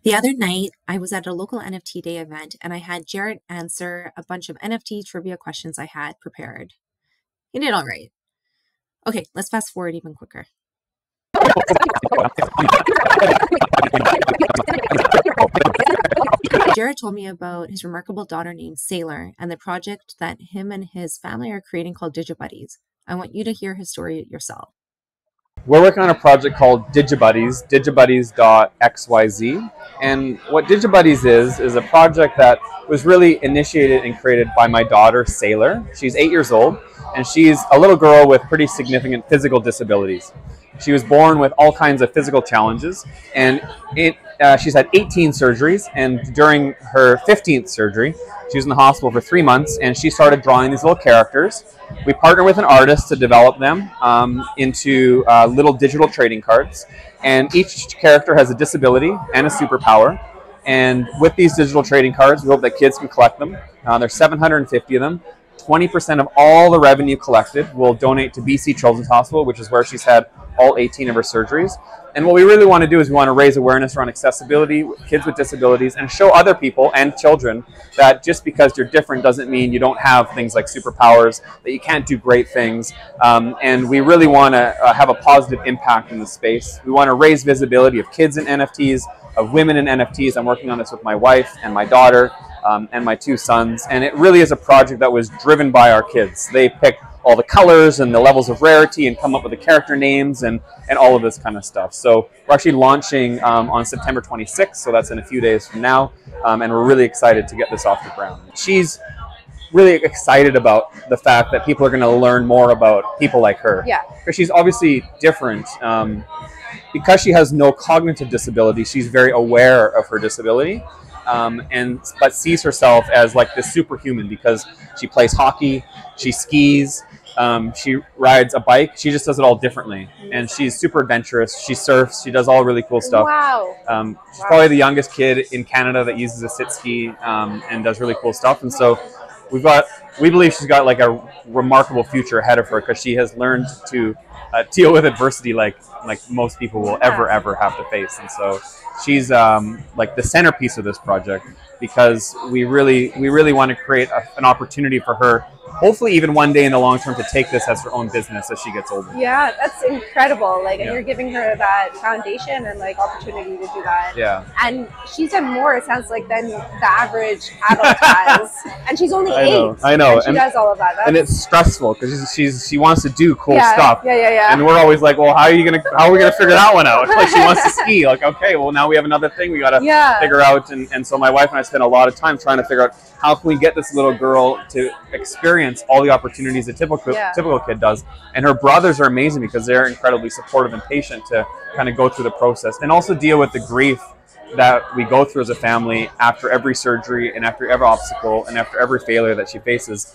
The other night, I was at a local NFT Day event and I had Jared answer a bunch of NFT trivia questions I had prepared. He did all right. Okay, let's fast forward even quicker. Jared told me about his remarkable daughter named Sailor and the project that him and his family are creating called Digibuddies. I want you to hear his story yourself. We're working on a project called Digibuddies, digibuddies.xyz. And what Digibuddies is a project that was really initiated and created by my daughter, Sailor. She's 8 years old, and she's a little girl with pretty significant physical disabilities. She was born with all kinds of physical challenges, and she's had 18 surgeries, and during her 15th surgery, she was in the hospital for 3 months, and she started drawing these little characters. We partnered with an artist to develop them into little digital trading cards, and each character has a disability and a superpower. And with these digital trading cards, we hope that kids can collect them. There's 750 of them. 20% of all the revenue collected will donate to BC Children's Hospital, which is where she's had all 18 of her surgeries. And what we really want to do is we want to raise awareness around accessibility, kids with disabilities, and show other people and children that just because you're different doesn't mean you don't have things like superpowers, that you can't do great things. And we really want to have a positive impact in the space. We want to raise visibility of kids in NFTs, of women in NFTs. I'm working on this with my wife and my daughter and my 2 sons. And it really is a project that was driven by our kids. They picked all the colors and the levels of rarity and come up with the character names and all of this kind of stuff. So we're actually launching on September 26th, so that's in a few days from now, and we're really excited to get this off the ground. She's really excited about the fact that people are going to learn more about people like her. Yeah. Because she's obviously different. Because she has no cognitive disability, she's very aware of her disability. But sees herself as like this superhuman because she plays hockey, she skis, she rides a bike. She just does it all differently, and she's super adventurous. She surfs. She does all really cool stuff. Wow. She's probably the youngest kid in Canada that uses a sit ski and does really cool stuff. And so we believe she's got like a remarkable future ahead of her because she has learned to deal with adversity like most people will ever have to face. And so she's like the centerpiece of this project because we really want to create an opportunity for her, hopefully even one day in the long term, to take this as her own business as she gets older. Yeah, that's incredible. Like, and you're giving her that foundation and like opportunity to do that. Yeah. And she's done more, it sounds like, than the average adult has. And she's only 8. I know. And she does all of that. And it's stressful because she wants to do cool stuff. Yeah. And we're always like, well, how are we gonna figure that one out? Like, she wants to ski. Like, okay, well, now we have another thing we gotta figure out. And so my wife and I spent a lot of time trying to figure out how can we get this little girl to experience all the opportunities a typical kid does. And her brothers are amazing because they're incredibly supportive and patient to kind of go through the process and also deal with the grief that we go through as a family after every surgery and after every obstacle and after every failure that she faces.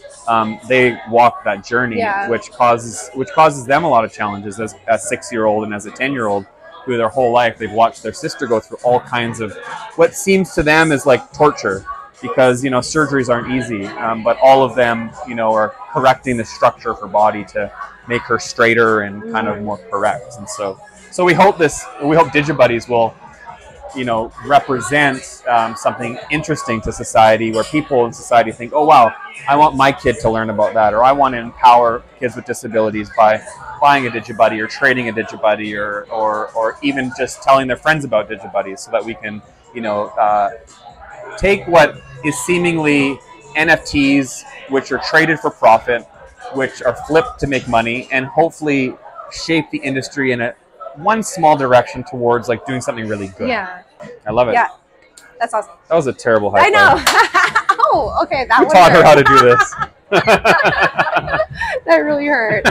They walk that journey, which causes them a lot of challenges as a 6-year-old and as a 10-year-old. Through their whole life, they've watched their sister go through all kinds of what seems to them is like torture, because surgeries aren't easy, but all of them are correcting the structure of her body to make her straighter and kind of more correct. And so we hope Digibuddies will represent something interesting to society, where people in society think, oh wow, I want my kid to learn about that, or I want to empower kids with disabilities by buying a Digibuddy or trading a Digibuddy or even just telling their friends about Digibuddies, so that we can take what is seemingly NFTs, which are traded for profit, which are flipped to make money, and hopefully shape the industry in one small direction towards like doing something really good. Yeah. I love it. Yeah. That's awesome. That was a terrible high five. I know. Oh, okay. That Who taught her how to do this? That really hurt.